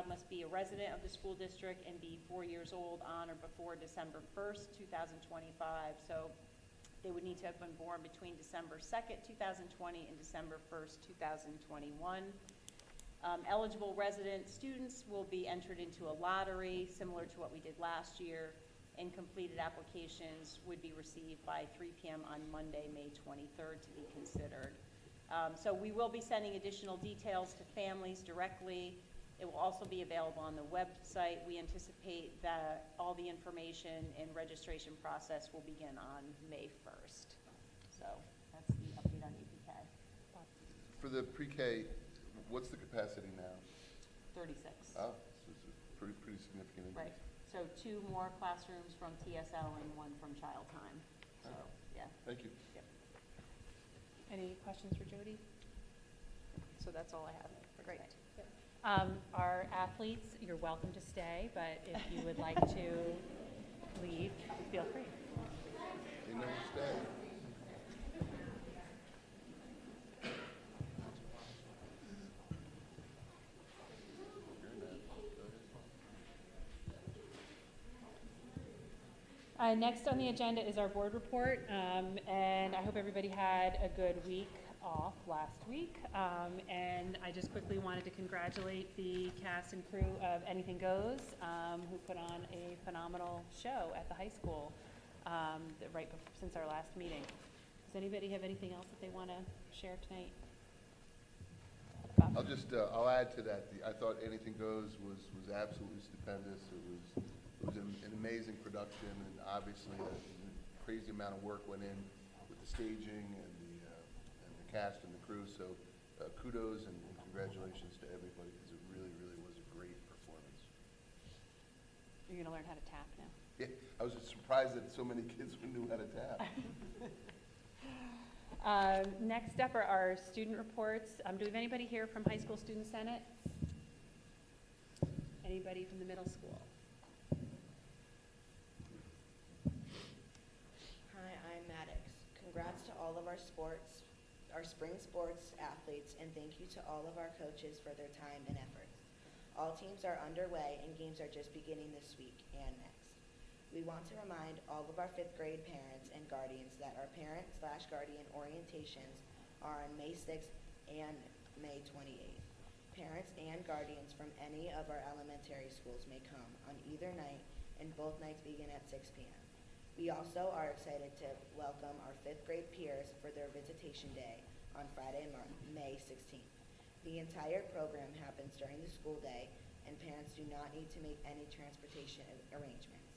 child must be a resident of the school district and be 4 years old on or before December 1st, 2025. So they would need to have been born between December 2nd, 2020 and December 1st, 2021. Eligible resident students will be entered into a lottery similar to what we did last year, and completed applications would be received by 3 p.m. on Monday, May 23rd to be considered. So we will be sending additional details to families directly. It will also be available on the website. We anticipate that all the information and registration process will begin on May 1st. So that's the update on UPK. For the pre-K, what's the capacity now? 36. Oh, so it's a pretty significant increase. Right. So 2 more classrooms from TSL and 1 from Child Time. So, yeah. Thank you. Yep. Any questions for Jody? So that's all I have. Great. Yep. Our athletes, you're welcome to stay, but if you would like to leave, feel free. They never stay. Next on the agenda is our board report, and I hope everybody had a good week off last week. And I just quickly wanted to congratulate the cast and crew of Anything Goes, who put on a phenomenal show at the high school since our last meeting. Does anybody have anything else that they want to share tonight? I'll add to that. I thought Anything Goes was absolutely stupendous. It was an amazing production, and obviously a crazy amount of work went in with the staging and the cast and the crew. So kudos and congratulations to everybody, because it really was a great performance. You're going to learn how to tap now. Yeah, I was just surprised that so many kids knew how to tap. Next up are our student reports. Do we have anybody here from High School Student Senate? Anybody from the middle school? Hi, I'm Maddox. Congrats to all of our spring sports athletes, and thank you to all of our coaches for their time and efforts. All teams are underway and games are just beginning this week and next. We want to remind all of our 5th grade parents and guardians that our parent/guardian orientations are on May 6th and May 28th. Parents and guardians from any of our elementary schools may come on either night, and both nights begin at 6 p.m. We also are excited to welcome our 5th grade peers for their visitation day on Friday, May 16th. The entire program happens during the school day, and parents do not need to make any transportation arrangements.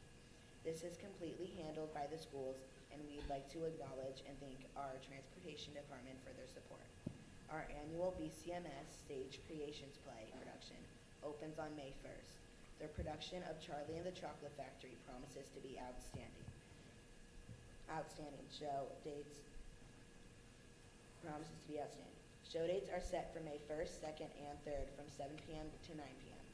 This is completely handled by the schools, and we'd like to acknowledge and thank our transportation department for their support. Our annual BCMS Stage Creations Play production opens on May 1st. Their production of Charlie and the Chocolate Factory promises to be outstanding. Show dates are set for May 1st, 2nd, and 3rd from 7 p.m. to 9 p.m.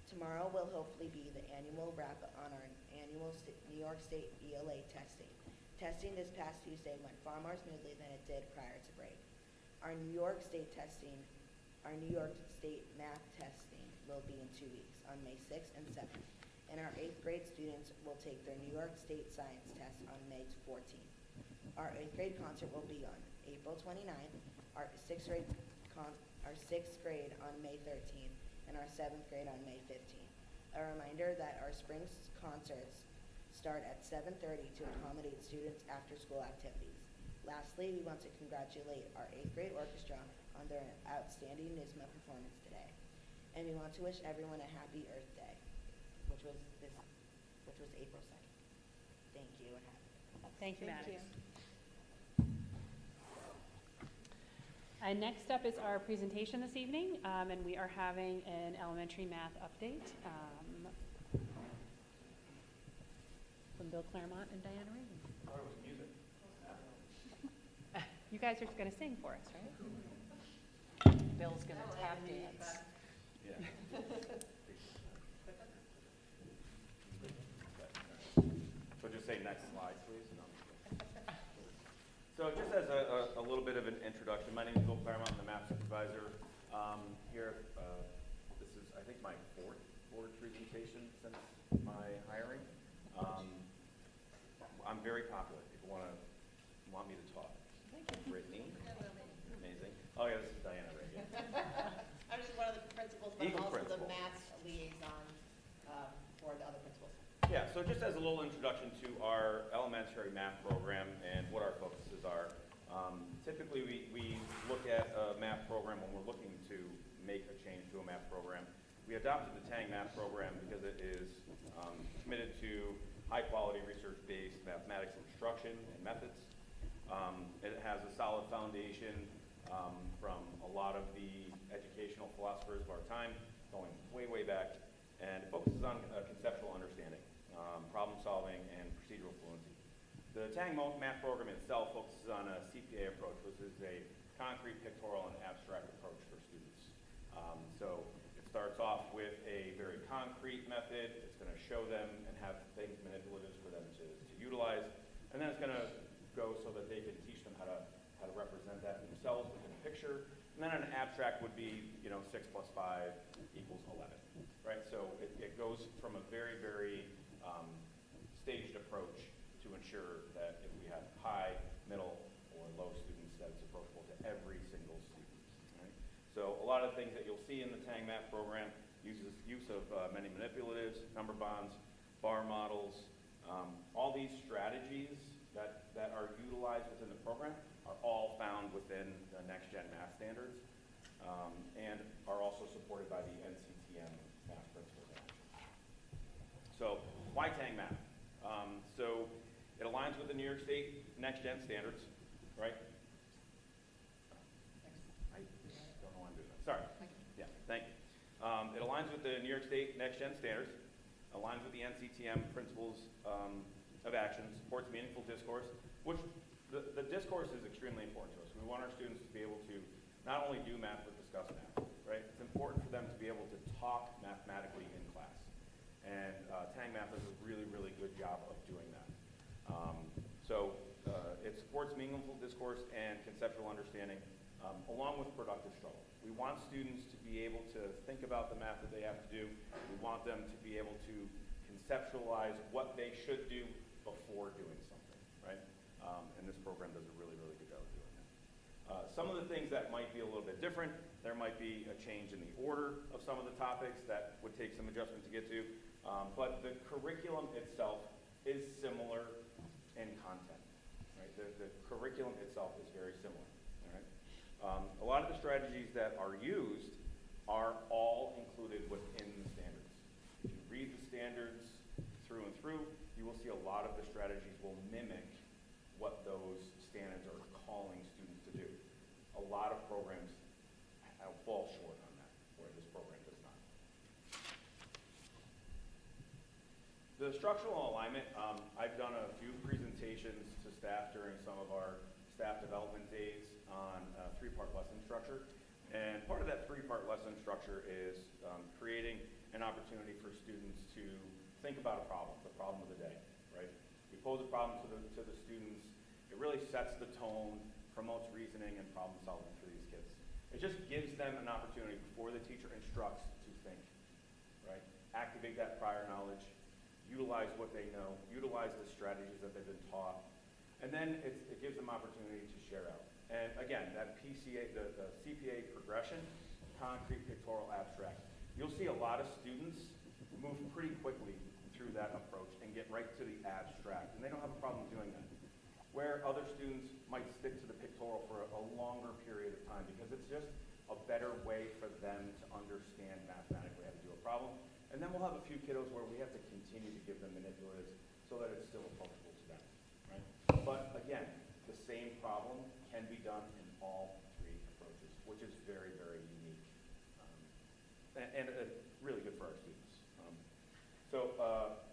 Tomorrow will hopefully be the annual wrap on our annual New York State ELA testing. Testing this past Tuesday went far more smoothly than it did prior to break. Our New York State math testing will be in 2 weeks, on May 6th and 7th. And our 8th grade students will take their New York State science test on May 14th. Our 8th grade concert will be on April 29th, our 6th grade on May 13th, and our 7th grade on May 15th. A reminder that our spring concerts start at 7:30 to accommodate students' after-school activities. Lastly, we want to congratulate our 8th grade orchestra on their outstanding NYSSMA performance today. And we want to wish everyone a happy Earth Day, which was April 2nd. Thank you and happy. Thank you, Thank Maddox. you. And next up is our presentation this evening, and we are having an elementary math update from Bill Claremont and Diana Reagan. I thought it was music. You guys are going to sing for us, right? Bill's going to tap dance. Yeah. So just say next slide, please. So just as a little bit of an introduction, my name is Bill Claremont. I'm the math supervisor here. This is, I think, my 4th since my hiring. I'm very popular. People want me to talk. Brittany. Amazing. Oh yeah, this is Diana right here. I'm just one of the principals, but I'm Equal also principal. the math liaison for the other principals. Yeah, so just as a little introduction to our elementary math program and what our focuses are. Typically, we look at a math program when we're looking to make a change to a math program. We adopted the TANG math program because it is committed to high-quality, research-based mathematics instruction and methods. It has a solid foundation from a lot of the educational philosophers of our time, going way, way back, and it focuses on conceptual understanding, problem solving, and procedural fluency. The TANG math program itself focuses on a CPA approach, which is a concrete, pictorial, and abstract approach for students. So it starts off with a very concrete method. It's going to show them and have things manipulatives for them to utilize, and then it's going to go so that they can teach them how to represent that themselves within a picture. And then an abstract would be, 6 plus 5 equals 11, right? So it goes from a very, very staged approach to ensure that if we have high, middle, or low students, that it's approachable to every single student, right? So a lot of the things that you'll see in the TANG math program uses use of many manipulatives, number bonds, bar models. All these strategies that are utilized within the program are all found within the Next Gen Math Standards and are also supported by the NCTM Math Principles Act. So why TANG Math? So it aligns with the New York State Next Gen Standards, right? I don't know why I'm doing that. Sorry. Yeah, thank you. It aligns with the New York State Next Gen Standards, aligns with the NCTM Principles of Action, supports meaningful discourse, which the discourse is extremely important to us. We want our students to be able to not only do math, but discuss math, right? It's important for them to be able to talk mathematically in class. And TANG Math does a really, really good job of doing that. It supports meaningful discourse and conceptual understanding, along with productive struggle. We want students to be able to think about the math that they have to do. We want them to be able to conceptualize what they should do before doing something, right? And this program does a really, really good job of doing that. Some of the things that might be a little bit different, there might be a change in the order of some of the topics that would take some adjustment to get to, but the curriculum itself is similar in content, right? The curriculum itself is very similar, all right? A lot of the strategies that are used are all included within the standards. If you read the standards through and through, you will see a lot of the strategies will mimic what those standards are calling students to do. A lot of programs fall short on that, where this program does not. The structural alignment, I've done a few presentations to staff during some of our staff development days on three-part lesson structure. And part of that three-part lesson structure is creating an opportunity for students to think about the problem of the day, right? We pose a problem to the students. It really sets the tone, promotes reasoning and problem solving for these kids. It just gives them an opportunity before the teacher instructs to think, right? Activate that prior knowledge, utilize what they know, utilize the strategies that they've been taught, and then it gives them opportunity to share out. And again, that PCA, the CPA progression, concrete, pictorial, abstract. You'll see a lot of students move pretty quickly through that approach and get right to the abstract, and they don't have a problem doing that. Where other students might stick to the pictorial for a longer period of time because it's just a better way for them to understand mathematically how to do a problem. And then we'll have a few kiddos where we have to continue to give them manipulatives so that it's still approachable to them, right? But again, the same problem can be done in all three approaches, which is very, very unique and really good for our students.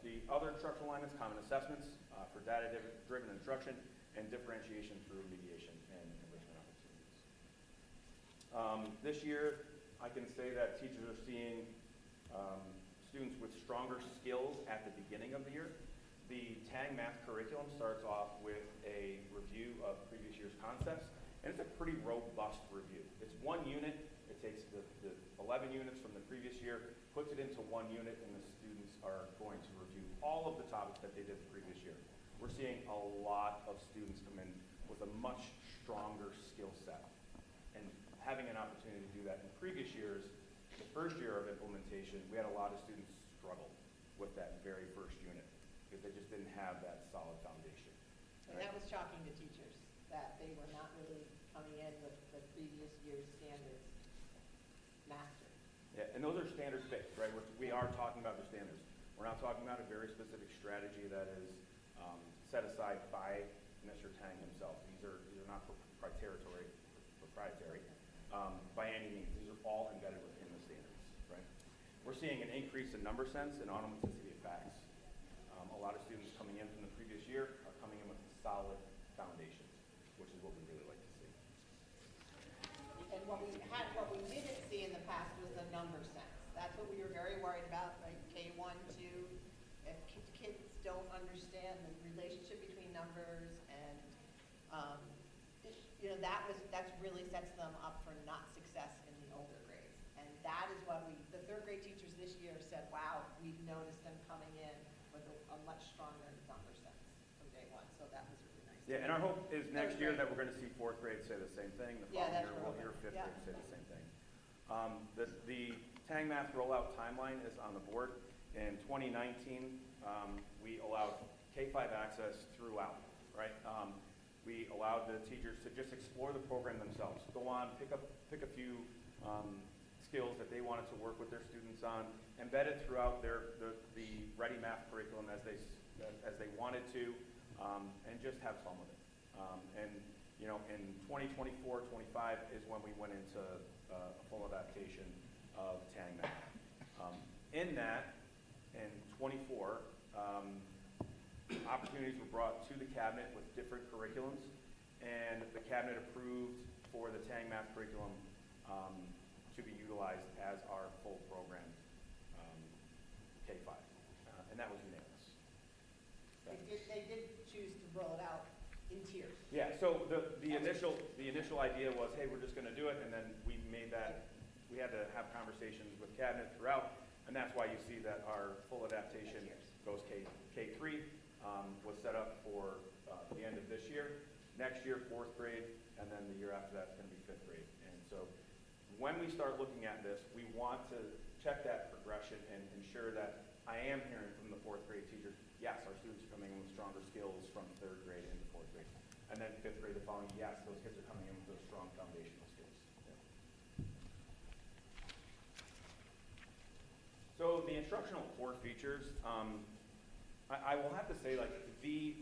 The other structural alignments, common assessments for data-driven instruction, and differentiation through mediation and enrichment opportunities. This year, I can say that teachers are seeing students with stronger skills at the beginning of the year. The TANG math curriculum starts off with a review of previous year's concepts, and it's a pretty robust review. It's one unit. It takes the 11 units from the previous year, puts it into one unit, and the students are going to review all of the topics that they did the previous year. We're seeing a lot of students come in with a much stronger skill set. And having an opportunity to do that in previous years, the first year of implementation, we had a lot of students struggle with that very first unit because they just didn't have that solid foundation. And that was shocking to teachers, that they were not really coming in with the previous year's standards mastered. Yeah, and those are standards based, right? We are talking about the standards. We're not talking about a very specific strategy that is set aside by Mr. Tang himself. These are not proprietary by any means. These are all embedded within the standards, right? We're seeing an increase in number sense and automaticity of facts. A lot of students coming in from the previous year are coming in with solid foundations, which is what we really like to see. And what we didn't see in the past was the number sense. That's what we were very worried about, right? K1, 2, if kids don't understand the relationship between numbers and, that's really sets them up for not success in the older grades. And that is what the third grade teachers this year said, wow, we've noticed them coming in with a much stronger number sense from day one. So that was really nice. Yeah, and our hope is next Third year grade. that we're going to see fourth grade say the same thing. The Yeah, following that's year what we'll we're hear hoping. fifth Yeah. grade say the same thing. The Tang Math rollout timeline is on the board. In 2019, we allowed K-5 access throughout, right? We allowed the teachers to just explore the program themselves, go on, pick a few skills that they wanted to work with their students on, embed it throughout the Ready Math curriculum as they wanted to, and just have fun with it. And in 2024, 25 is when we went into a full adaptation of Tang Math. In that, in 24, opportunities were brought to the cabinet with different curriculums, and the cabinet approved for the Tang Math curriculum to be utilized as our full program K-5, and that was unanimous. They did choose to roll it out in tiers. Yeah, so the initial idea was, hey, we're just going to do it, and then we made that, we had to have conversations with cabinet throughout, and that's why you see that our full adaptation goes K3, was set up for the end of this year. Next year, fourth grade, and then the year after that is going to be fifth grade. And so when we start looking at this, we want to check that progression and ensure that I am hearing from the fourth grade teachers, yes, our students are coming in with stronger skills from third grade into fourth grade. And then fifth grade the following, yes, those kids are coming in with those strong foundational skills. Yeah. So the instructional core features, I will have to say, like, the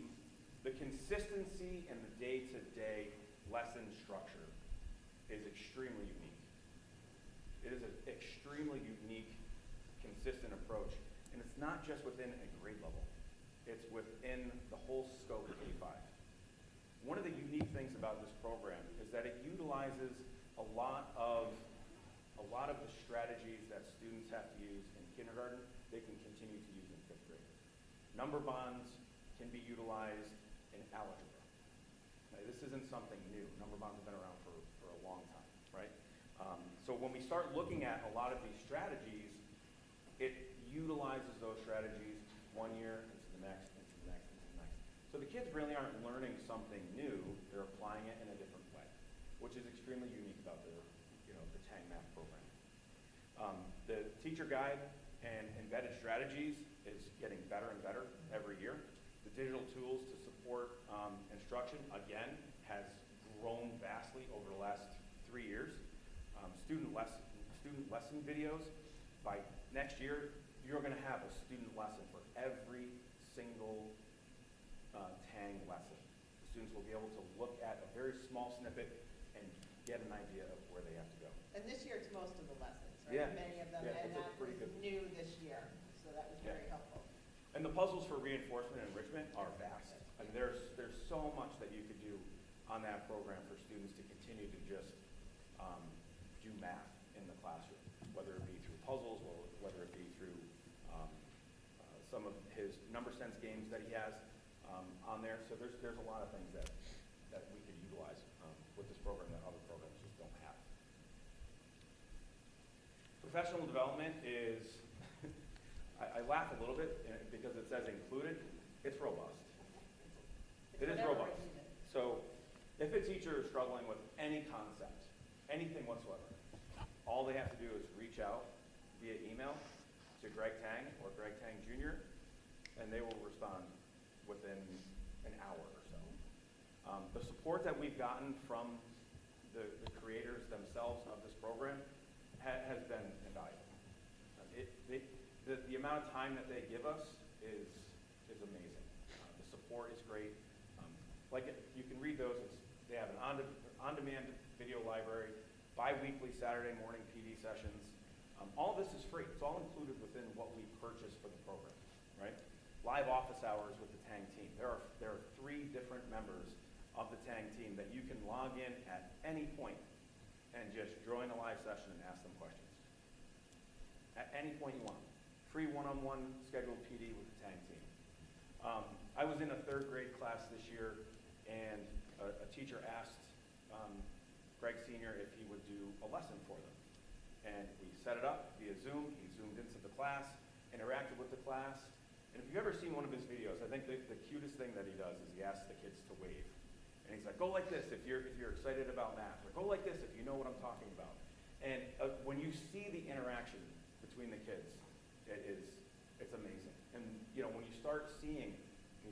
consistency in the day-to-day lesson structure is extremely unique. It is an extremely unique, consistent approach, and it's not just within a grade level. It's within the whole scope of K-5. One of the unique things about this program is that it utilizes a lot of the strategies that students have to use in kindergarten, they can continue to use in fifth grade. Number bonds can be utilized in algebra. Now, this isn't something new. Number bonds have been around for a long time, right? So when we start looking at a lot of these strategies, it utilizes those strategies one year into the next, into the next, into the next. So the kids really aren't learning something new, they're applying it in a different way, which is extremely unique about the Tang Math program. The teacher guide and embedded strategies is getting better and better every year. The digital tools to support instruction, again, has grown vastly over the last 3 years. Student lesson videos, by next year, you're going to have a student lesson for every single Tang lesson. The students will be able to look at a very small snippet and get an idea of where they have to go. And this year it's most of the lessons, right? Yeah. Many of them, Yeah, and it's a that pretty was good- new this year, so that was very Yeah. helpful. And the puzzles for reinforcement and enrichment are vast. I mean, there's so much that you could do on that program for students to continue to just do math in the classroom, whether it be through puzzles or whether it be through some of his number sense games that he has on there. So there's a lot of things that we could utilize with this program that other programs just don't have. Professional development is I laugh a little bit because it says included. It's robust. It is whatever robust. is needed. So if a teacher is struggling with any concept, anything whatsoever, all they have to do is reach out via email to Greg Tang or Greg Tang Jr., and they will respond within an hour or so. The support that we've gotten from the creators themselves of this program has been invaluable. The amount of time that they give us is amazing. The support is great. You can read those. They have an on-demand video library, bi-weekly Saturday morning PD sessions. All this is free. It's all included within what we purchase for the program, right? Live office hours with the Tang team. There are 3 different members of the Tang team that you can log in at any point and just join a live session and ask them questions. At any point you want. Free one-on-one scheduled PD with the Tang team. I was in a 3rd grade class this year, and a teacher asked Greg Sr. if he would do a lesson for them. And we set it up via Zoom. He zoomed into the class, interacted with the class. And if you've ever seen one of his videos, I think the cutest thing that he does is he asks the kids to wave. And he's like, go like this if you're excited about math, or go like this if you know what I'm talking about. And when you see the interaction between the kids, it's amazing. And when you start seeing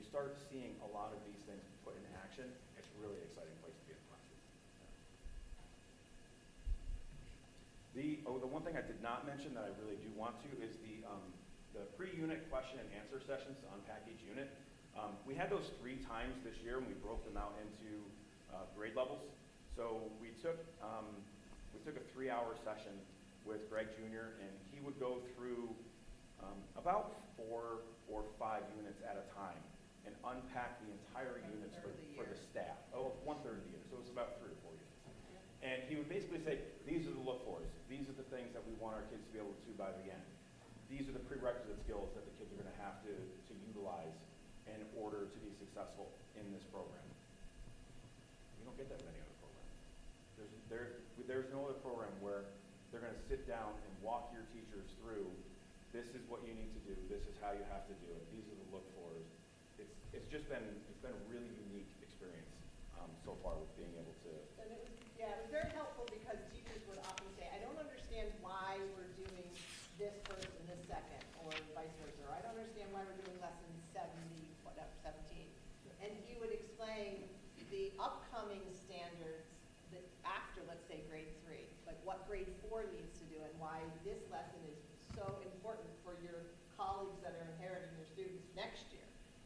a lot of these things put into action, it's a really exciting place to be in the classroom. The one thing I did not mention that I really do want to is the pre-unit question and answer sessions to unpack each unit. We had those 3 times this year, and we broke them out into grade levels. So we took a 3-hour session with Greg Jr., and he would go through about 4 or 5 units at a time and unpack the entire units for the staff. Oh, 1/3 of the year, so it was about 3 or 4 units. And he would basically say, these are the look-fors. These are the things that we want our kids to be able to do by the end. These are the prerequisite skills that the kids are going to have to utilize in order to be successful in this program. You don't get that in any other program. There's no other program where they're going to sit down and walk your teachers through, this is what you need to do, this is how you have to do it, these are the look-fors. It's been a really unique experience so far with being able to. And it was very helpful because teachers would often say, I don't understand why we're doing this first and this second, or vice versa. Or I don't understand why we're doing lesson 17. And he would explain the upcoming standards that after, let's say, grade 3, like what grade 4 needs to do and why this lesson is so important for your colleagues that are inheriting your students next year,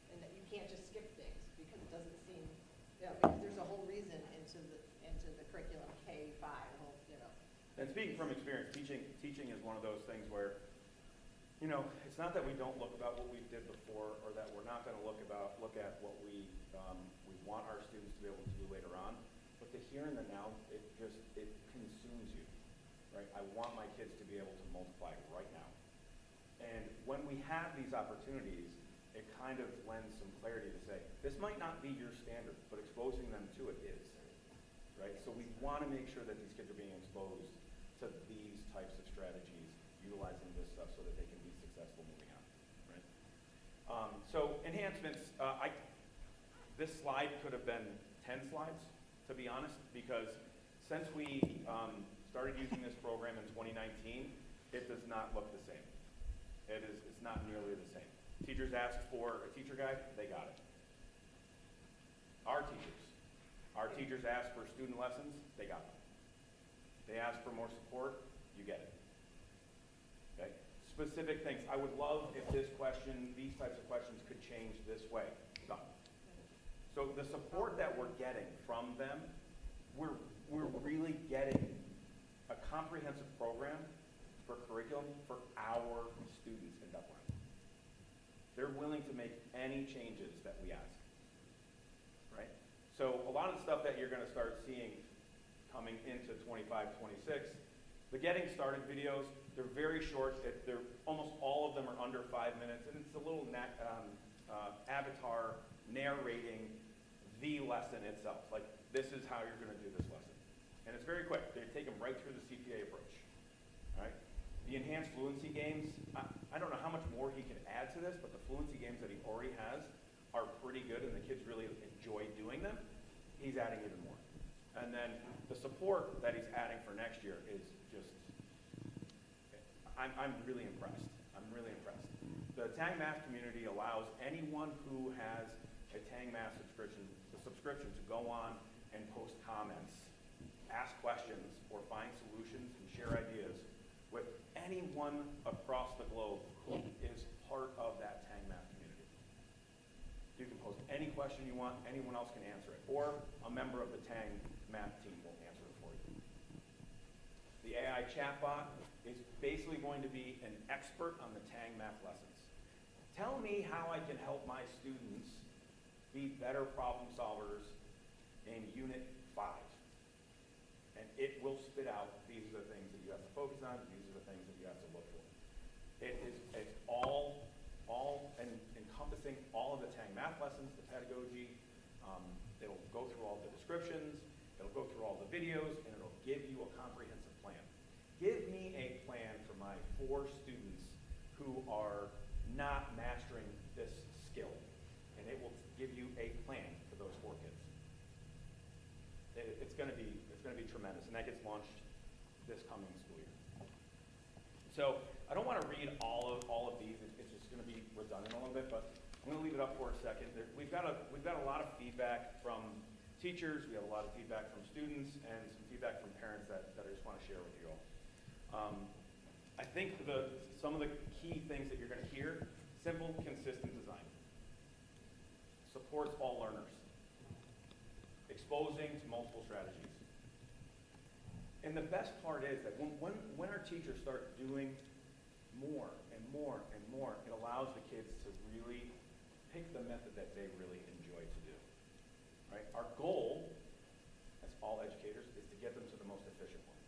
and that you can't just skip things because it doesn't seem, because there's a whole reason into the curriculum K-5, And speaking from experience, teaching is one of those things where, it's not that we don't look about what we did before, or that we're not going to look at what we want our students to be able to do later on, but the here and the now, it consumes you, right? I want my kids to be able to multiply right now. And when we have these opportunities, it kind of lends some clarity to say, this might not be your standard, but exposing them to it is, right? So we want to make sure that these kids are being exposed to these types of strategies, utilizing this stuff so that they can be successful moving on, right? So enhancements, this slide could have been 10 slides, to be honest, because since we started using this program in 2019, it does not look the same. It's not nearly the same. Teachers asked for a teacher guide, they got it. Our teachers asked for student lessons, they got them. They asked for more support, you get it. Okay? Specific things. I would love if these types of questions could change this way. Done. So the support that we're getting from them, we're really getting a comprehensive program for curriculum for our students in Dublin. They're willing to make any changes that we ask, right? So a lot of the stuff that you're going to start seeing coming into 25, 26, the getting started videos, they're very short. Almost all of them are under 5 minutes, and it's a little avatar narrating the lesson itself. Like, this is how you're going to do this lesson. And it's very quick. They take them right through the CPA approach, all right? The enhanced fluency games, I don't know how much more he can add to this, but the fluency games that he already has are pretty good, and the kids really enjoy doing them. He's adding even more. And then the support that he's adding for next year is just, I'm really impressed. I'm really impressed. The Tang Math community allows anyone who has a Tang Math subscription to go on and post comments, ask questions, or find solutions and share ideas with anyone across the globe who is part of that Tang Math community. You can post any question you want, anyone else can answer it, or a member of the Tang Math team will answer it for you. The AI chatbot is basically going to be an expert on the Tang Math lessons. Tell me how I can help my students be better problem solvers in Unit 5. And it will spit out, these are the things that you have to focus on, these are the things that you have to look for. It's all encompassing all of the Tang Math lessons, the pedagogy. It'll go through all the descriptions, it'll go through all the videos, and it'll give you a comprehensive plan. Give me a plan for my 4 students who are not mastering this skill, and it will give you a plan for those 4 kids. It's going to be tremendous, and that gets launched this coming school year. So I don't want to read all of these. It's just going to be redundant a little bit, but I'm going to leave it up for a second. We've got a lot of feedback from teachers. We have a lot of feedback from students, and some feedback from parents that I just want to share with you all. I think some of the key things that you're going to hear: simple, consistent design, supports all learners, exposing to multiple strategies. And the best part is that when our teachers start doing more and more and more, it allows the kids to really pick the method that they really enjoy to do. Right? Our goal, as all educators, is to get them to the most efficient one.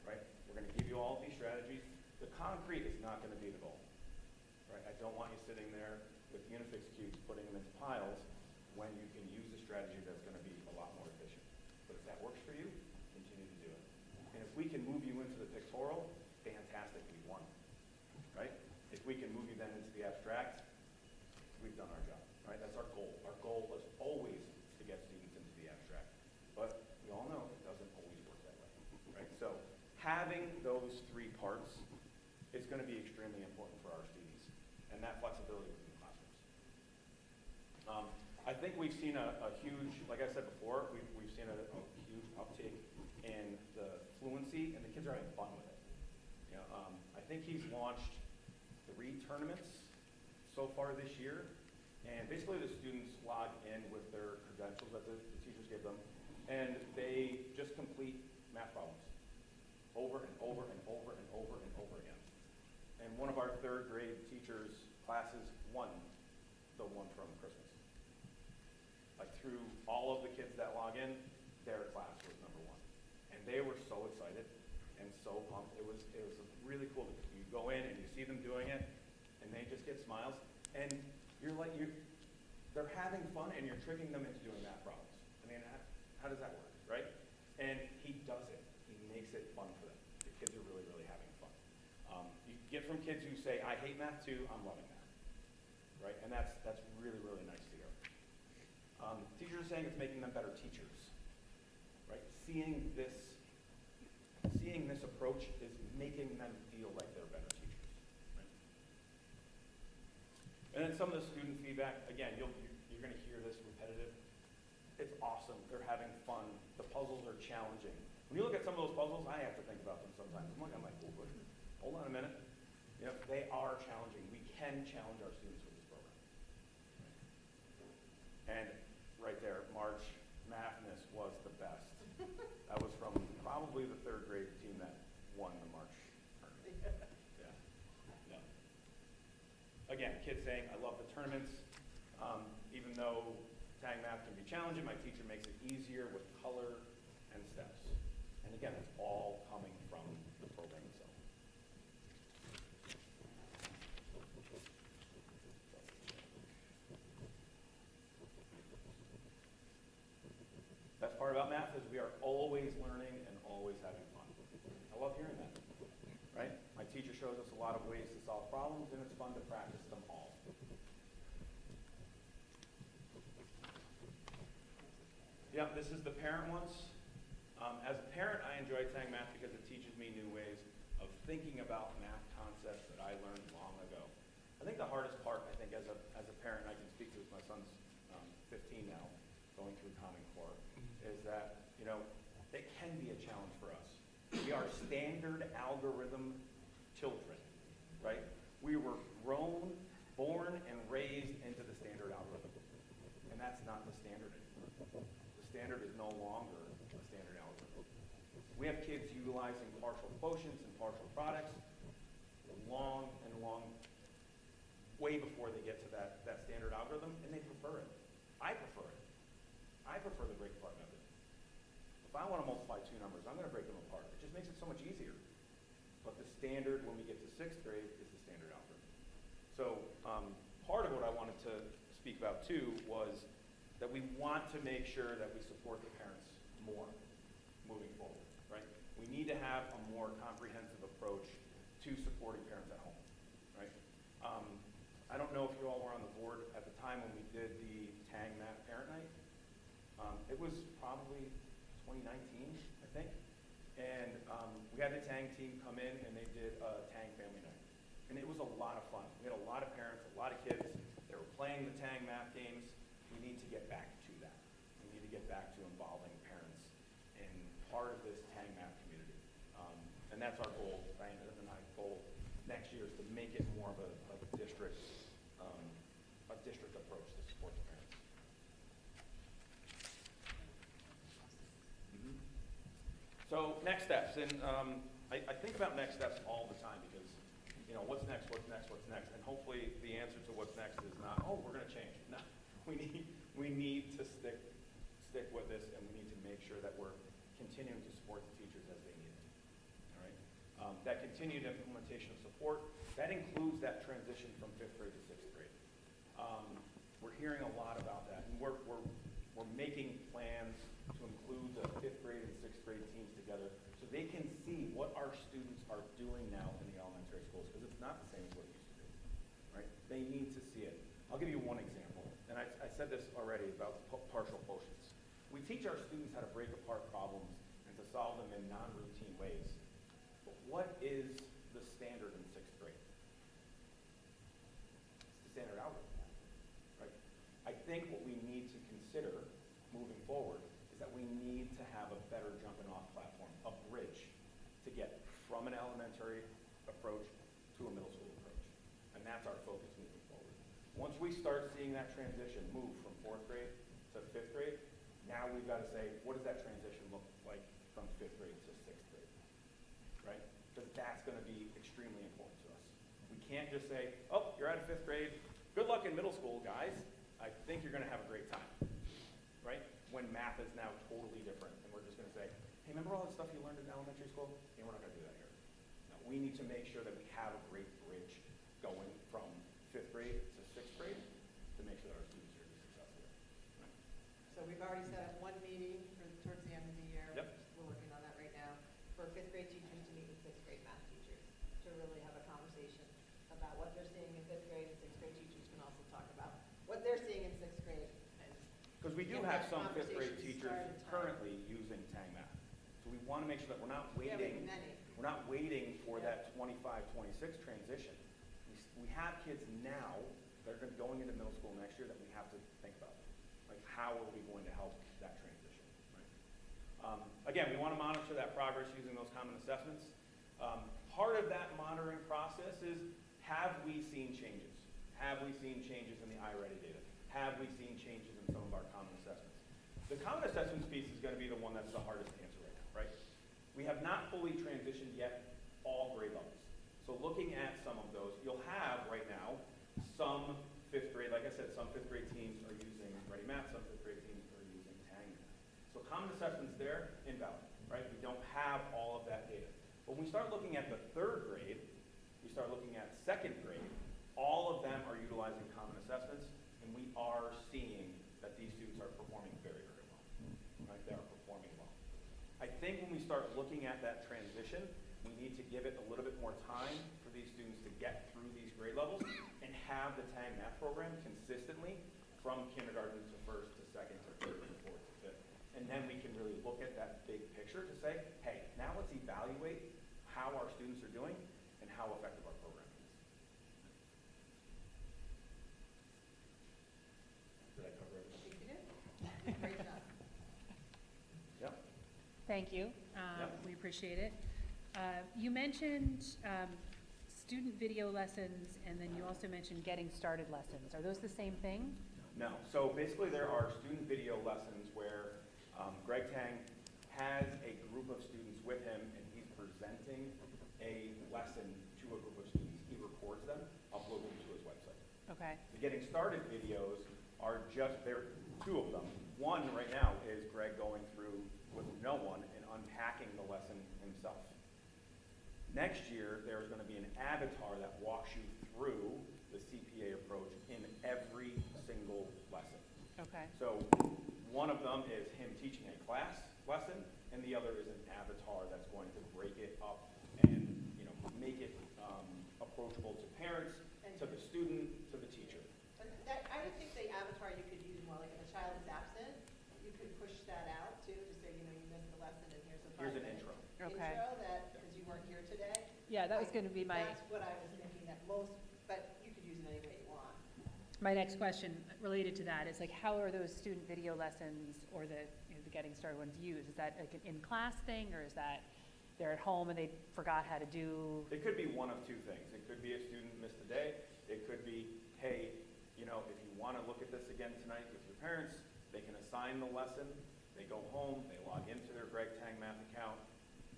Right? We're going to give you all these strategies. The concrete is not going to be the goal. Right? I don't want you sitting there with Unifix cubes, putting them into piles, when you can use a strategy that's going to be a lot more efficient. But if that works for you, continue to do it. And if we can move you into the pictorial, fantastic, we won. Right? If we can move you then into the abstract, we've done our job. Right? That's our goal. Our goal is always to get students into the abstract. But we all know it doesn't always work that way. Right? So having those 3 parts is going to be extremely important for our students, and that flexibility within the classrooms. I think we've seen a huge, like I said before, we've seen a huge uptick in the fluency, and the kids are having fun with it. You know, I think he's launched 3 tournaments so far this year, and basically the students log in with their credentials that the teachers give them, and they just complete math problems over and over and over and over and over again. And one of our 3rd grade teachers' classes won the one from Christmas. Like, through all of the kids that log in, their class was #1. And they were so excited and so pumped. It was really cool. You go in and you see them doing it, and they just get smiles. And they're having fun, and you're tricking them into doing math problems. I mean, how does that work, right? And he does it. He makes it fun for them. The kids are really, really having fun. You get from kids who say, I hate math too, I'm loving math, right? And that's really, really nice to hear. Teachers are saying it's making them better teachers, right? Seeing this approach is making them feel like they're better teachers, right? And then some of the student feedback, again, you're going to hear this repetitive. It's awesome. They're having fun. The puzzles are challenging. When you look at some of those puzzles, I have to think about them sometimes. I'm like, oh, hold on a minute. You know, they are challenging. We can challenge our students with this program. And right there, March Madness was the best. That was from probably the 3rd grade team that won the March tournament. Yeah. Again, kids saying, I love the tournaments. Even though Tang Math can be challenging, my teacher makes it easier with color and steps. And again, it's all coming from the program itself. Best part about math is we are always learning and always having fun. I love hearing that, right? My teacher shows us a lot of ways to solve problems. fun to practice them all. Yeah, this is the parent ones. As a parent, I enjoy Tang Math because it teaches me new ways of thinking about math concepts that I learned long ago. I think the hardest part, I think, as a parent, I can speak to, my son's 15 now, going through Common Core, is that, it can be a challenge for us. We are standard algorithm children, right? We were grown, born, and raised into the standard algorithm. And that's not the standard anymore. The standard is no longer the standard algorithm. We have kids utilizing partial quotients and partial products way before they get to that standard algorithm, and they prefer it. I prefer it. I prefer the break apart method. If I want to multiply two numbers, I'm going to break them apart. It just makes it so much easier. But the standard, when we get to 6th grade, is the standard algorithm. So part of what I wanted to speak about, too, was that we want to make sure that we support the parents more moving forward, right? We need to have a more comprehensive approach to supporting parents at home, right? I don't know if you all were on the board at the time when we did the Tang Math Parent Night. It was probably 2019, I think. And we had the Tang team come in and they did a Tang Family Night. And it was a lot of fun. We had a lot of parents, a lot of kids. They were playing the Tang Math games. We need to get back to that. We need to get back to involving parents in part of this Tang Math community. And that's our goal, Diana and I's goal next year, is to make it more of a district approach to support the parents. So next steps, and I think about next steps all the time because, what's next, and hopefully the answer to what's next is not, oh, we're going to change. No, we need to stick with this, and we need to make sure that we're continuing to support the teachers as they need it. All right. That continued implementation of support, that includes that transition from 5th grade to 6th grade. We're hearing a lot about that, and we're making plans to include the 5th grade and 6th grade teams together so they can see what our students are doing now in the elementary schools, because it's not the same as what it used to be, right? They need to see it. I'll give you one example, and I said this already about partial quotients. We teach our students how to break apart problems and to solve them in non-routine ways. But what is the standard in 6th grade? It's the standard algorithm, right? I think what we need to consider moving forward is that we need to have a better jumping off platform, a bridge to get from an elementary approach to a middle school approach. And that's our focus moving forward. Once we start seeing that transition move from 4th grade to 5th grade, now we've got to say, what does that transition look like from 5th grade to 6th grade, right? Because that's going to be extremely important to us. We can't just say, oh, you're out of 5th grade. Good luck in middle school, guys. I think you're going to have a great time, right? When math is now totally different, and we're just going to say, hey, remember all the stuff you learned in elementary school? Yeah, we're not going to do that here. No, we need to make sure that we have a great bridge going from 5th grade to 6th grade to make sure that our students are successful. Right? So we've already set up one meeting towards the end of the year. Yep. We're working on that right now, for 5th grade teachers to meet with 6th grade math teachers, to really have a conversation about what they're seeing in 5th grade, and 6th grade teachers can also talk about what they're seeing in 6th grade. Because we do Get have that some 5th grade conversation teachers started currently using Tang Math. So we want to make sure that we're not Yeah, we waiting. have many. We're not waiting for Yeah. that 25-26 transition. We have kids now that are going into middle school next year that we have to think about. Like, how are we going to help that transition? Right? Again, we want to monitor that progress using those common assessments. Part of that monitoring process is, have we seen changes? Have we seen changes in the iReady data? Have we seen changes in some of our common assessments? The common assessments piece is going to be the one that's the hardest to answer right now, right? We have not fully transitioned yet all grade levels. So looking at some of those, you'll have right now some 5th grade, like I said, some 5th grade teams are using Ready Math, some 5th grade teams are using Tang Math. So common assessments there, invalid, right? We don't have all of that data. But when we start looking at the 3rd grade, we start looking at 2nd grade, all of them are utilizing common assessments, and we are seeing that these students are performing very, very well, right? They are performing well. I think when we start looking at that transition, We need to give it a little bit more time for these students to get through these grade levels and have the TANG math program consistently from kindergarten to first to second to third to fourth to fifth. And then we can really look at that big picture to say, hey, now let's evaluate how our students are doing and how effective our program is. Did I cover I everything? think you did. Great job. Yep. Thank you. Yep. We appreciate it. You mentioned student video lessons, and then you also mentioned getting started lessons. Are those the same thing? No. So basically there are student video lessons where Greg Tang has a group of students with him and he's presenting a lesson to a group of students. He records them, uploads them to his website. Okay. The getting started videos are just, there are two of them. One right now is Greg going through with no one and unpacking the lesson himself. Next year, there's going to be an avatar that walks you through the CPA approach in every single lesson. Okay. So one of them is him teaching a class lesson, and the other is an avatar that's going to break it up and make it approachable to parents, to the student, to the teacher. But that, I would think the avatar you could use more like if a child is absent, you could push that out too, to say, you missed the lesson and here's a Here's an 5-minute intro. Okay. intro that, because you weren't here today. Yeah, that was going to be my That's what I was thinking, that most, but you could use it any way you want. next question related to that. Is like, how are those student video lessons or the the getting started ones used? Is that like an in-class thing, or is that they're at home and they forgot how to do? It could be one of two things. It could be a student missed a day. It could be, hey, if you want to look at this again tonight with your parents, they can assign the lesson. They go home, they log into their Greg Tang Math account,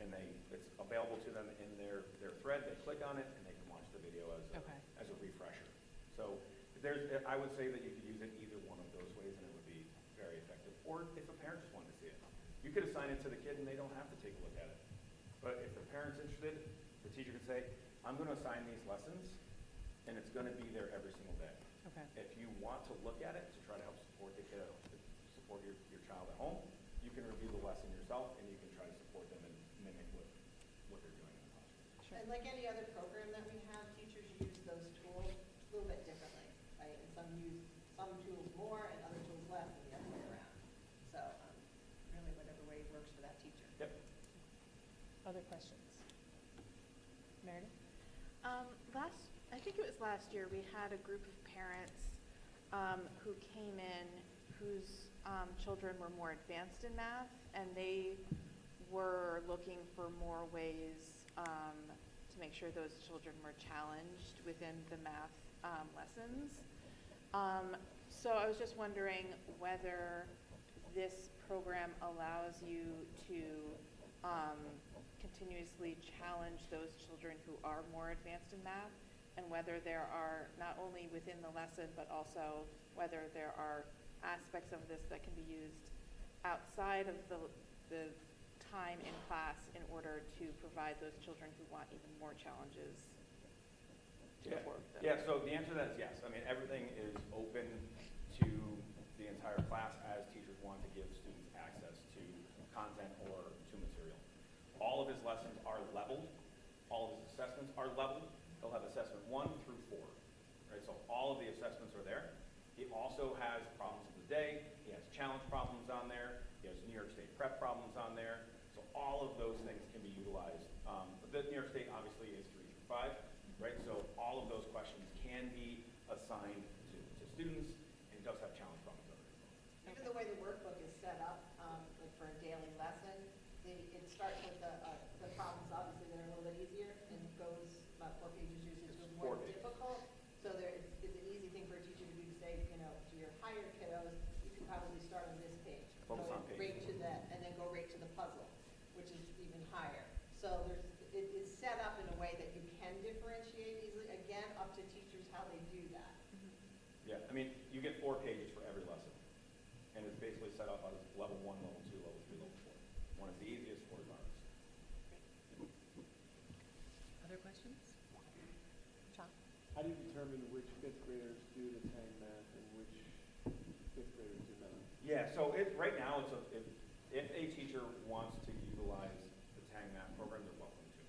and it's available to them in their thread. They click on it, and they can watch the video as a refresher. So I would say that you could use it either one of those ways, and it would be very effective. Or if a parent just wanted to see it, you could assign it to the kid, and they don't have to take a look at it. But if the parent's interested, the teacher could say, I'm going to assign these lessons, and it's going to be there every single day. Okay. If you want to look at it to try to help support the kiddo, support your child at home, you can review the lesson yourself, and you can try to support them and mimic what they're doing in the classroom. And like any other program that we have, teachers use those tools a little bit differently, right? And some use some tools more and other tools less than the other way around. So really whatever way works for that teacher. Yep. Other questions? Meredith? I think it was last year, we had a group of parents who came in whose children were more advanced in math, and they were looking for more ways to make sure those children were challenged within the math lessons. So I was just wondering whether this program allows you to continuously challenge those children who are more advanced in math, and whether there are, not only within the lesson, but also whether there are aspects of this that can be used outside of the time in class in order to provide those children who want even more challenges to work them. Yeah, so the answer to that is yes. I mean, everything is open to the entire class as teachers want to give students access to content or to material. All of his lessons are leveled. All of his assessments are leveled. He'll have assessment 1 through 4, right? So all of the assessments are there. He also has problems of the day. He has challenge problems on there. He has New York State prep problems on there. So all of those things can be utilized. The New York State obviously is 3 through 5, right? So all of those questions can be assigned to students, and he does have challenge problems on there as well. Even the way the workbook is set up, like for a daily lesson, it starts with the problems, obviously, that are a little bit easier, and goes about 4 pages usually to more 4 pages. difficult. So it's an easy thing for a teacher to do, to say, to your higher kiddos, you can probably start on this page. Focus go on page right to that, and then go right to the puzzle, which is even higher. So it's set up in a way that you can differentiate easily, again, up to teachers how they do that. Yeah, I mean, you get 4 pages for every lesson, and it's basically set up as level 1, level 2, level 3, level 4. 1 is the easiest, 4 is the hardest. Other questions? John? How do you determine which fifth graders do the TANG math and which fifth graders do not? Yeah, so right now, if a teacher wants to utilize the TANG math program, they're welcome to.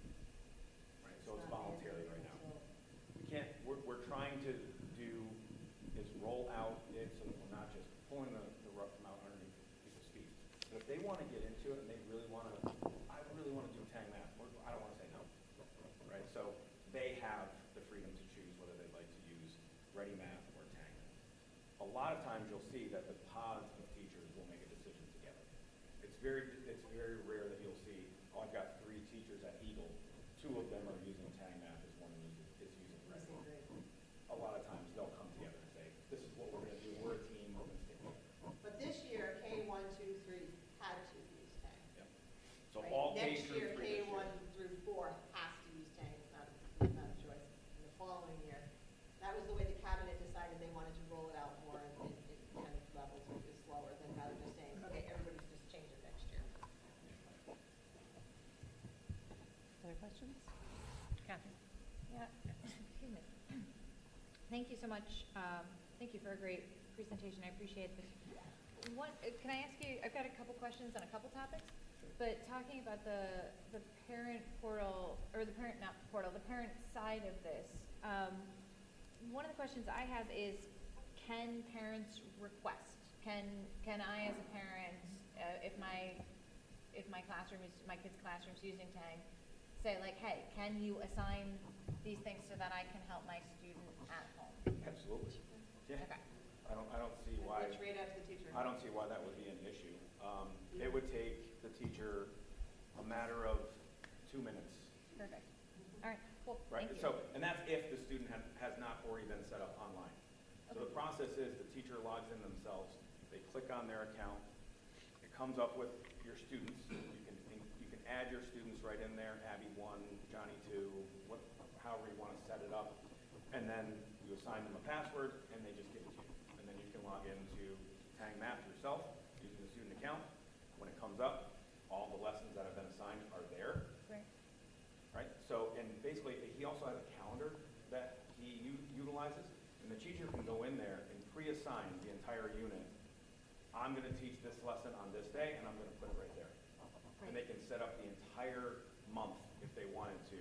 they want to get into it and they really want to, I really want to do tang math, or I don't want to say no, right? So they have the freedom to choose whether they'd like to use ready math or tang math. A lot of times you'll see that the pods of teachers will make a decision together. It's very rare that you'll see, oh, I've got 3 teachers at Eagle, 2 of them are using tang math, as one is using ready math. A lot of times they'll come together and say, this is what we're going to do, we're a team, we're going to stick together. But this year, K 1, 2, 3 had to use tang. Yep. So Right? all K Next through year, 3 K this year. 1 through 4 has to use tang, it's not a choice. And the following year, that was the way the cabinet decided they wanted to roll it out more in 10 levels, which is slower than rather just saying, okay, everybody's just change it next year. Other questions? Catherine? Yeah, excuse me. Thank you so much. Thank you for a great presentation. I appreciate this. Can I ask you, I've got a couple questions on a couple topics, but talking about the parent portal, or the parent, not portal, the parent side of this, one of the questions I have is, can parents request? Can I as a parent, if my classroom is, my kid's classroom's using tang, say like, hey, can you assign these things so that I can help my student at home? Absolutely. Yeah. Okay. I don't see why. It's right after the teacher. I don't see why that would be an issue. It would take the teacher a matter of 2 minutes. Perfect. All right, cool. Right, Thank you. so, and that's if the student has not already been set up online. So the process is the teacher logs in themselves, they click on their account, it comes up with your students, you can add your students right in there, Abby 1, Johnny 2, however you want to set it up, and then you assign them a password, and they just give it to you. And then you can log into Tang Math yourself, using the student account. When it comes up, all the lessons that have been assigned are there. Great. Right? So, and basically, he also has a calendar that he utilizes, and the teacher can go in there and pre-assign the entire unit. I'm going to teach this lesson on this day, and I'm going to put it right there. And they can set up the entire month if they wanted to.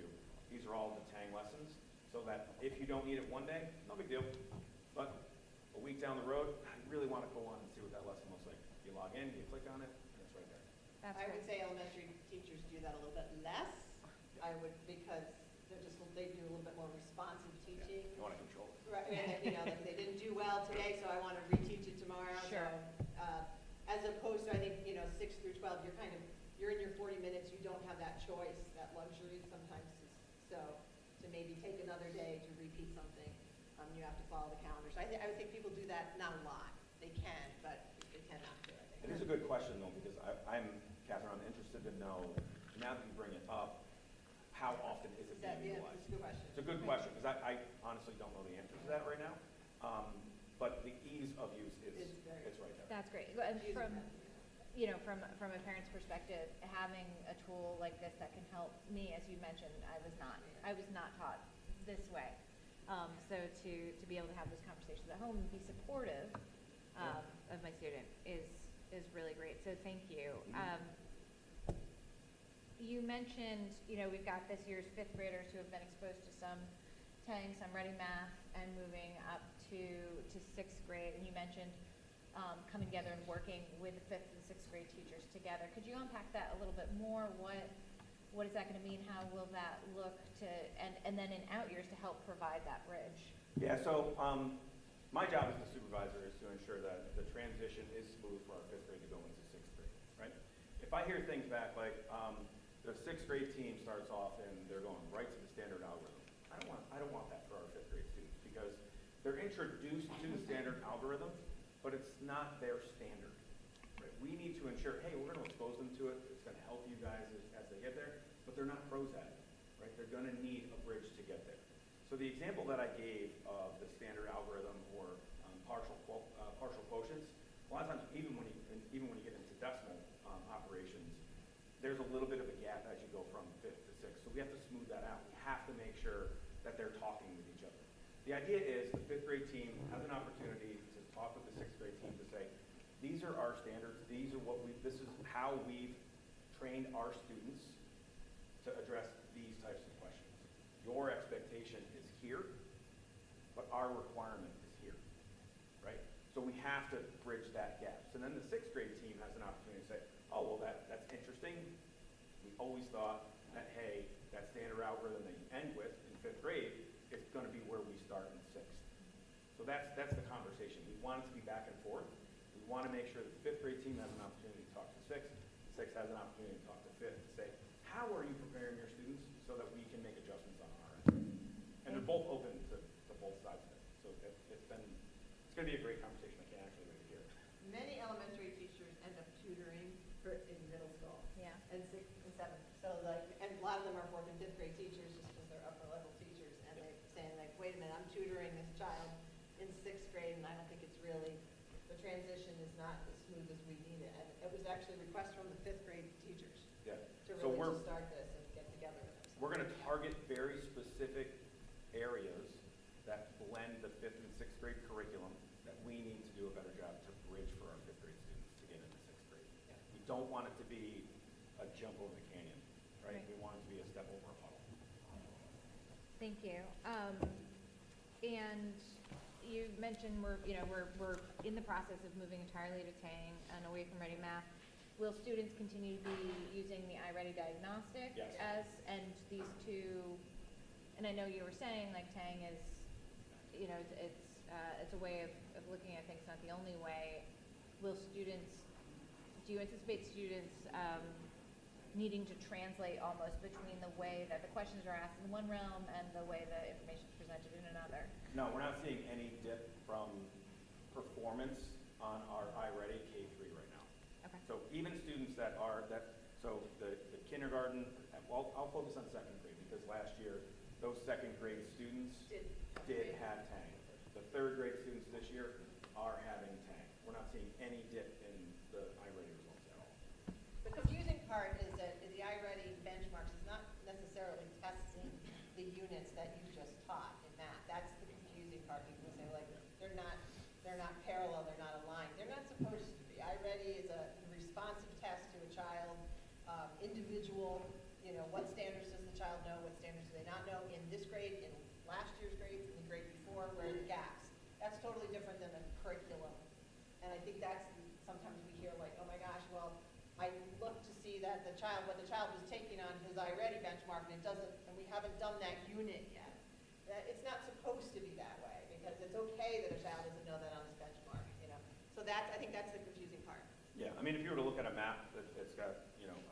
These are all the Tang lessons, so that if you don't need it one day, no big deal. But a week down the road, I really want to go on and see what that lesson looks like. You log in, you click on it, and it's right there. That's I great. would say elementary teachers do that a little bit less. I would, because they do a little bit more responsive teaching. You want to control it. Right, and, like they didn't do well today, so I want to reteach it tomorrow. Sure. So, as opposed to, I think, 6 through 12, you're in your 40 minutes, you don't have that choice, that luxury sometimes. So to maybe take another day to repeat something, you have to follow the calendar. So I would think people do that, not a lot. They can, but they tend not to, I think. It is a good question, though, because Catherine, I'm interested to know, now that you bring it up, how often is it being Yeah, utilized? it's a good question. It's a good question, because I honestly don't know the answer to that right now. But the ease of use It's very- it's right there. That's great. And User from, friendly. from a parent's perspective, having a tool like this that can help me, as you mentioned, I was not taught this way. So to be able to have those conversations at home and be supportive of my student is really great. So thank you. You mentioned, we've got this year's 5th graders who have been exposed to some Tang, some ready math, and moving up to 6th grade. And you mentioned coming together and working with the 5th and 6th grade teachers together. Could you unpack that a little bit more? What is that going to mean? How will that look and then in out years to help provide that bridge? Yeah, so my job as the supervisor is to ensure that the transition is smooth for our 5th grade to go into 6th grade, right? If I hear things back like the 6th grade team starts off and they're going right to the standard algorithm, I don't want that for our 5th grade students, because they're introduced to the standard algorithm, but it's not their standard. Right? We need to ensure, hey, we're going to expose them to it. It's going to help you guys as they get there, but they're not pros at it. Right? They're going to need a bridge to get there. So the example that I gave of the standard algorithm or partial quotients, a lot of times, even when you get into decimal operations, there's a little bit of a gap as you go from 5th to 6th. So we have to smooth that out. We have to make sure that they're talking with each other. The idea is the 5th grade team has an opportunity to talk with the 6th grade team to say, these are our standards. This is how we've trained our students to address these types of questions. Your expectation is here, but our requirement is here, right? So we have to bridge that gap. So then the 6th grade team has an opportunity to say, oh, well, that's interesting. We always thought that, hey, that standard algorithm that you end with in 5th grade is going to be where we start in 6th. So that's the conversation. We want it to be back and forth. We want to make sure that the 5th grade team has an opportunity to talk to 6th. 6th has an opportunity to talk to 5th to say, how are you preparing your students so that we can make adjustments on our end? And they're both open to both sides of it. So it's going to be a great conversation. I can't actually wait to hear it. Many elementary teachers end up tutoring in middle school. Yeah. And 6th and 7th. So like, and a lot of them are 4th and 5th grade teachers just because they're upper level teachers. And they're saying like, wait a minute, I'm tutoring this child in 6th grade and I don't think it's really, the transition is not as smooth as we need it. And it was actually a request from the 5th grade teachers Yeah. to So really just start this and get together with them. we're going to target very specific areas that blend the 5th and 6th grade curriculum that we need to do a better job to bridge for our 5th grade students to get into 6th grade. Yeah. We don't want it to be a jump over the canyon, right? Right. We want it to be a step over a puddle. Thank you. And you mentioned we're in the process of moving entirely to Tang and away from Ready Math. Will students continue to be using the iReady diagnostic Yes. and these two, and I know you were saying like Tang is, it's a way of looking at things, not the only way. Do you anticipate students needing to translate almost between the way that the questions are asked in one realm and the way the information is presented in another? No, we're not seeing any dip from performance on our iReady K3 right now. Okay. So even students so the kindergarten, well, I'll focus on 2nd grade because last year, those 2nd grade students did have Tang. The 3rd grade students this year are having Tang. We're not seeing any dip in the iReady results at all. The confusing part is that the iReady benchmarks is not necessarily testing the units that you just taught in math. That's the confusing part. People say like, they're not parallel, they're not aligned. They're not supposed to be. iReady is a responsive test to a child, individual, what standards does the child know, what standards do they not know in this grade, in last year's grades, in the grade before, where are the gaps? That's totally different than a curriculum. And I think sometimes we hear like, oh my gosh, well, I look to see that what the child was taking on his iReady benchmark, and we haven't done that unit yet. It's not supposed to be that way, because it's okay that a child doesn't know that on his benchmark, So I think that's the confusing part. Yeah, I mean, if you were to look at a map that's got,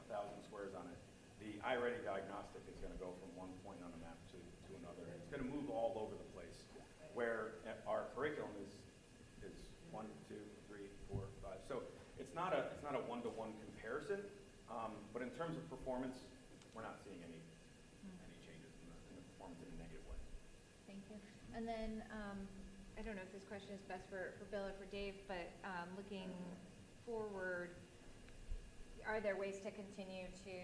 1,000 squares on it, the iReady diagnostic is going to go from one point on the map to another. And it's going to move all over the place, where our curriculum is 1, 2, 3, 4, 5. So it's not a one-to-one comparison, but in terms of performance, we're not seeing any changes in the performance in a negative way. Thank you. And then, I don't know if this question is best for Bill or for Dave, but looking forward, are there ways to continue to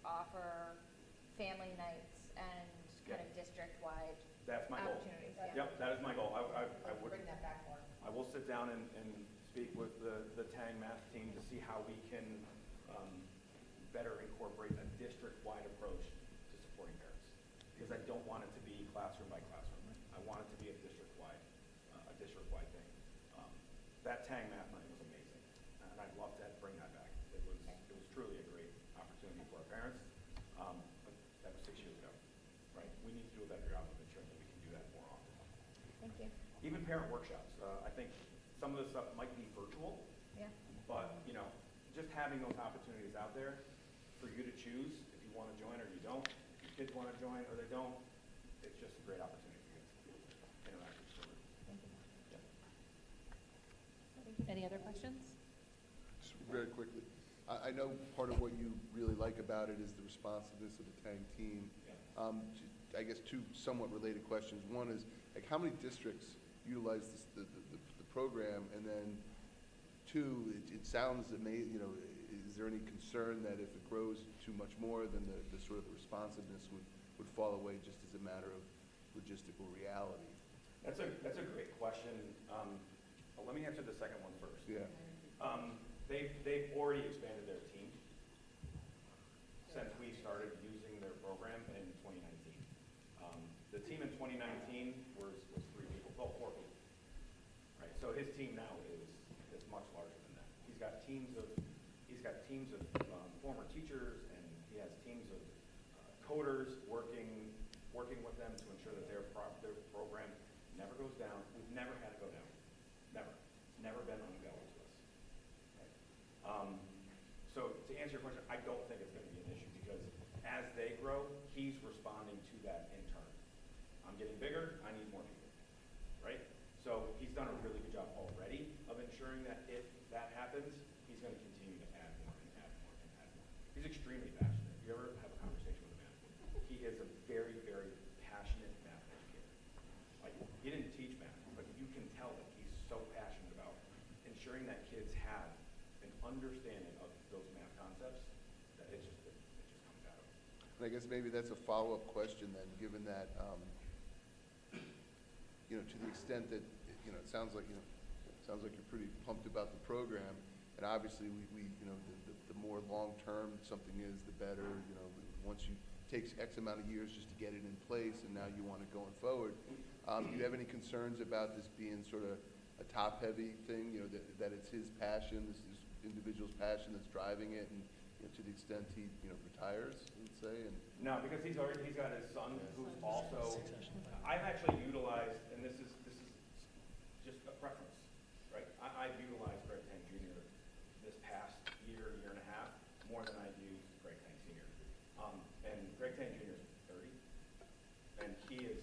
offer family nights and kind of district-wide That's my goal. opportunities? Yep, that is my goal. I would Bring that back more. I will sit down and speak with the Tang math team to see how we can better incorporate a district-wide approach to supporting parents. Because I don't want it to be classroom by classroom. I want it to be a district-wide thing. That Tang math night was amazing, and I'd love to bring that back. It was truly a great opportunity for our parents. But that was 6 years ago, right? We need to do a better job of ensuring that we can do that more often. Thank you. Even parent workshops. I think some of this stuff might be virtual, Yeah. but just having those opportunities out there for you to choose if you want to join or you don't, if your kids want to join or they don't, it's just a great opportunity for you to interact with children. Thank you. Yeah. Any other questions? Just very quickly, I know part of what you really like about it is the responsiveness of the Tang team. I guess two somewhat related questions. One is, like, how many districts utilize the program? And then two, it sounds amazing, is there any concern that if it grows too much more, then the sort of the responsiveness would fall away just as a matter of logistical reality? That's a great question. Well, let me answer the second one first. Yeah. They've already expanded their team since we started using their program in 2019. The team in 2019 was 3 people, well, 4 people. Right. So his team now is much larger than that. He's he's got teams of former teachers, and he has teams of coders working with them to ensure that their program never goes down. We've never had it go down. Never. It's never been unavailable to us. Right? So to answer your question, I don't think it's going to be an issue because as they grow, he's responding to that in turn. I'm getting bigger, I need more people, right? So he's done a really good job already of ensuring that if that happens, he's going to continue to add more and add more and add more. He's extremely passionate. If you ever have a conversation with him, he is a very, very passionate math educator. Like, he didn't teach math, but you can tell that he's so passionate about ensuring that kids have an understanding of those math concepts that it just comes out of it. And I guess maybe that's a follow-up question then, given that, to the extent that, it sounds like you're pretty pumped about the program, and obviously the more long-term something is, the better, once you takes X amount of years just to get it in place, and now you want it going forward. Do you have any concerns about this being sort of a top-heavy thing, that it's his passion, this individual's passion that's driving it, and to the extent he, retires, let's say, and No, because he's got his son who's also, I've actually utilized, and this is just a preference, right? I've utilized Greg Tang Jr. this past year and a half more than I've used Greg Tang Sr. And Greg Tang Jr. is 30, and he's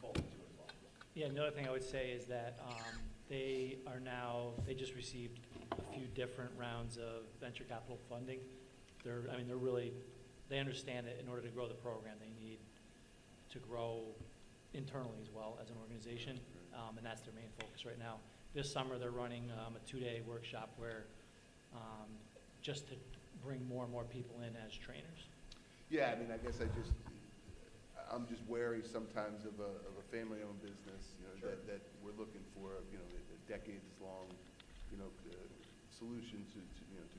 full into his life. Yeah, another thing I would say is that they just received a few different rounds of venture capital funding. They understand that in order to grow the program, they need to grow internally as well as an organization, and that's their main focus right now. This summer, they're running a 2-day workshop where just to bring more and more people in as trainers. yeah, I guess I'm just wary sometimes of a family-owned business, Sure. that we're looking for, a decades-long, solution to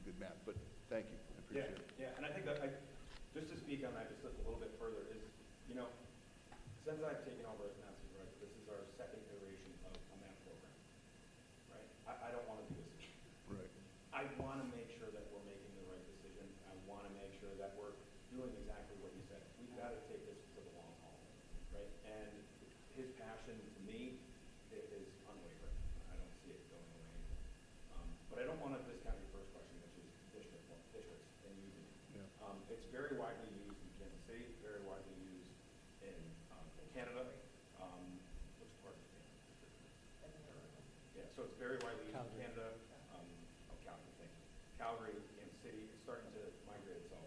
good math. But thank you, I appreciate it. Yeah, and I think that just to speak on that just a little bit further is, since I've taken over as math supervisor, this is our second iteration of a math program, right? I don't want to do this again. Right. I want to make sure that we're making the right decision. I want to make sure that we're doing exactly what you said. We've got to take this to the long haul, right? And his passion to me is unwavering. I don't see it going away. But I don't want to discount your first question, which is districts and using it. Yeah. It's very widely used in Kansas City, very widely used in Canada. Which part of Canada? Yeah, so it's very widely used in Canada. Calgary, thank you. Calgary, Kansas City, is starting to migrate itself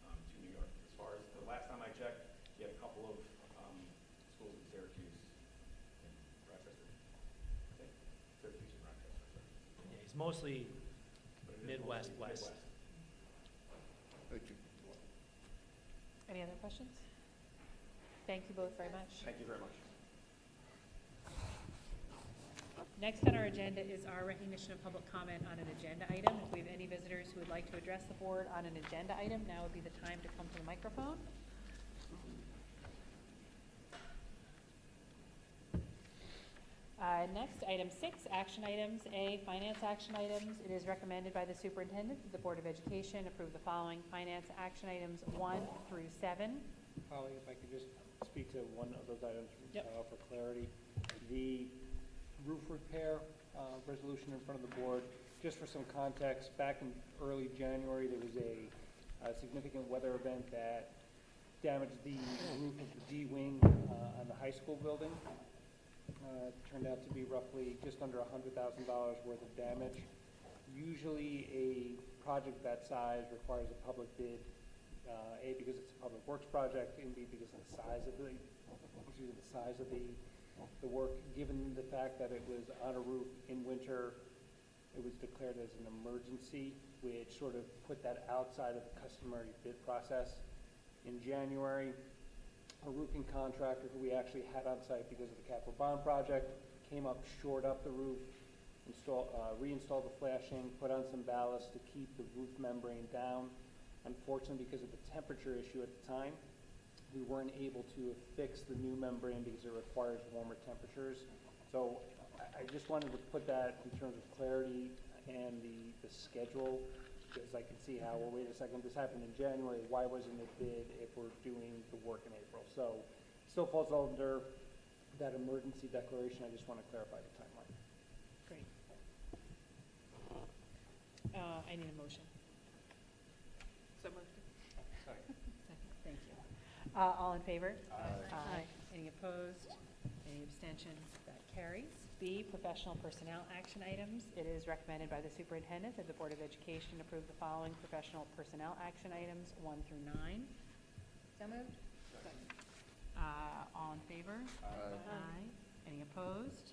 to New York. As far as the last time I checked, you had a couple of schools in Syracuse and Rochester. I think Syracuse and Rochester. Sorry. Yeah, he's mostly But it is Midwest, mostly West. Thank you. Any other questions? Thank you both very much. Thank you very much. Next on our agenda is our recognition of public comment on an agenda item. If we have any visitors who would like to address the board on an agenda item, now would be the time to come to the microphone. Next, item 6, action items. A, finance action items. It is recommended by the superintendent that the Board of Education approve the following finance action items 1 through 7. Holly, if I could just speak to one of those items Yep. for clarity. The roof repair resolution in front of the board, just for some context, back in early January, there was a significant weather event that damaged the roof of the D wing on the high school building. It turned out to be roughly just under $100,000 worth of damage. Usually a project that size requires a public bid, A, because it's a public works project, and B, because of the size of the work. Given the fact that it was on a roof in winter, it was declared as an emergency, which sort of put that outside of the customary bid process. In January, a roofing contractor who we actually had on site because of the capital bond project came up, shored up the roof, reinstalled the flashing, put on some ballast to keep the roof membrane down. Unfortunately, because of the temperature issue at the time, we weren't able to fix the new membrane because it requires warmer temperatures. So I just wanted to put that in terms of clarity. and the schedule, because I can see how, well, wait a second, this happened in January, why wasn't it bid if we're doing the work in April? So still falls under that emergency declaration. I just want to clarify the timeline. Great. I need a motion. So moved. Second, thank you. All in favor? Aye. Any opposed? Any abstentions? That carries. B, professional personnel action items. It is recommended by the superintendent that the Board of Education approve the following professional personnel action items 1 through 9. So moved? All in favor? Aye. Any opposed?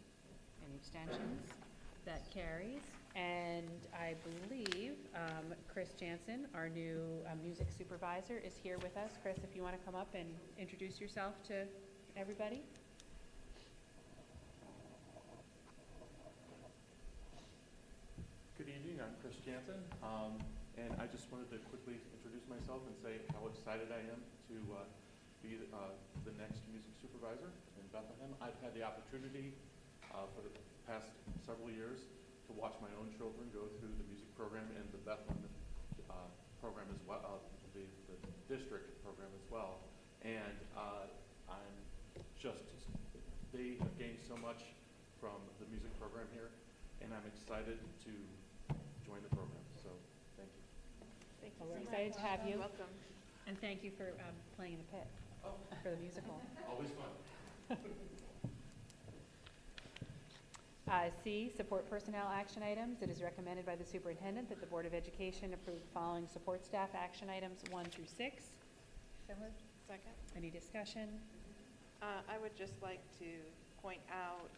Any abstentions? That carries. And I believe Chris Jansen, our new music supervisor, is here with us. Chris, if you want to come up and introduce yourself to everybody. Good evening, I'm Chris Jansen, and I just wanted to quickly introduce myself and say how excited I am to be the next music supervisor in Bethlehem. I've had the opportunity for the past several years to watch my own children go through the music program and the Bethlehem program as well, the district program as well. And I'm just, they have gained so much from the music program here, and I'm excited to join the program, so thank you. Thank you Well, we're so excited much. to have you. Welcome. And thank you for playing in the pit for the musical. Always fun. C, support personnel action items. It is recommended by the superintendent that the Board of Education approve the following support staff action items 1 through 6. So moved? Second. Any discussion? I would just like to point out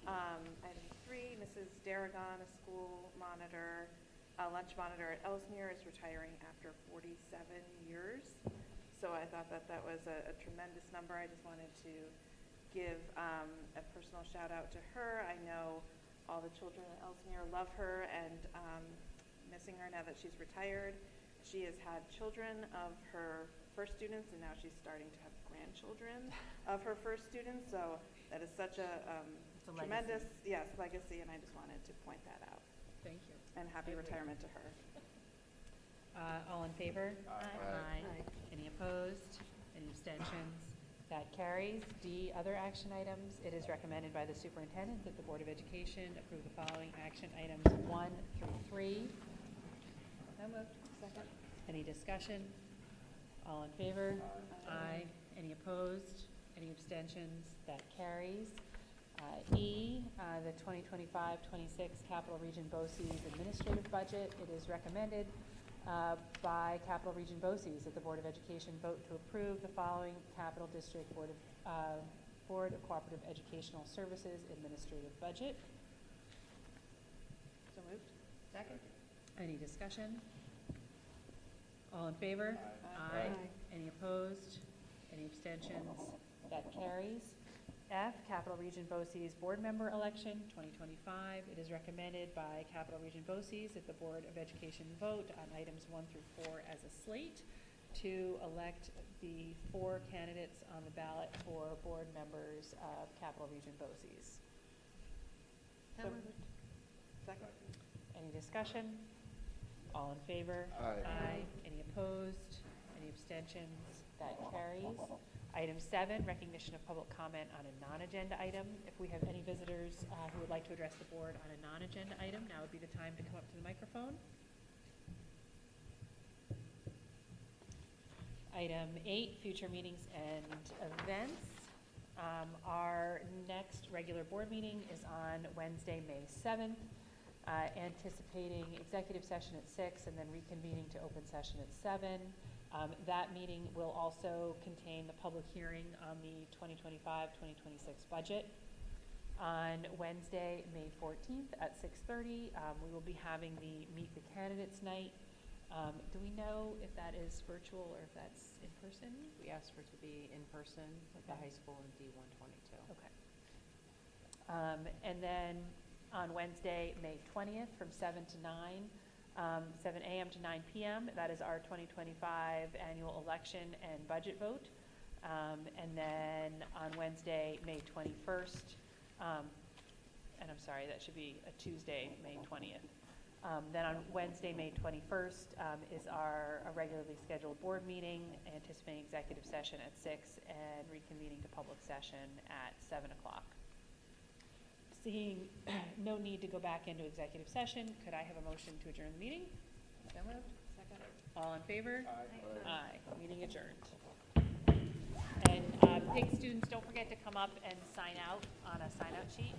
item 3, Mrs. Darragon, a school monitor, a lunch monitor at Ellesmere, is retiring after 47 years. So I thought that that was a tremendous number. I just wanted to give a personal shout out to her. I know all the children at Ellesmere love her and missing her now that she's retired. She has had children of her first students, and now she's starting to have grandchildren of her first students. So that is such a It's a tremendous, legacy. yes, legacy, and I just wanted to point that out. Thank you. And happy retirement to her. All in favor? Aye. Aye. Any opposed? Any abstentions? That carries. D, other action items. It is recommended by the superintendent that the Board of Education approve the following action items 1 through 3. So moved? Second. Any discussion? All in favor? Aye. Any opposed? Any abstentions? That carries. E, the 2025-26 Capital Region BOCES administrative budget. It is recommended by Capital Region BOCES that the Board of Education vote to approve the following Capital District Board of Cooperative Educational Services administrative budget. So moved. Second? Any discussion? All in favor? Aye. Any opposed? Any abstentions? That carries. F, Capital Region BOCES Board Member Election 2025. It is recommended by Capital Region BOCES that the Board of Education vote on items 1 through 4 as a slate to elect the 4 candidates on the ballot for board members of Capital Region BOCES. So moved? Second. Any discussion? All in favor? Aye. Any opposed? Any abstentions? That carries. Item 7, recognition of public comment on a non-agenda item. If we have any visitors who would like to address the board on a non-agenda item, now would be the time to come up to the microphone. Item 8, future meetings and events. Our next regular board meeting is on Wednesday, May 7th, anticipating executive session at 6 and then reconvening to open session at 7. That meeting will also contain the public hearing on the 2025-2026 budget. On Wednesday, May 14th at 6:30, we will be having the Meet the Candidates Night. Do we know if that is virtual or if that's in person? We asked for it to be in person at the high school in D122. Okay. And then on Wednesday, May 20th, from 7 to 9, 7 a.m. to 9 p.m. That is our 2025 annual election and budget vote. And then on Wednesday, May 21st, and I'm sorry, that should be a Tuesday, May 20th. Then on Wednesday, May 21st, is our regularly scheduled board meeting, anticipating executive session at 6 and reconvening to public session at 7 o'clock. Seeing no need to go back into executive session, could I have a motion to adjourn the meeting? So moved. Second. All in favor? Aye. Aye. Meeting adjourned. And PIG students, don't forget to come up and sign out on a sign-out sheet.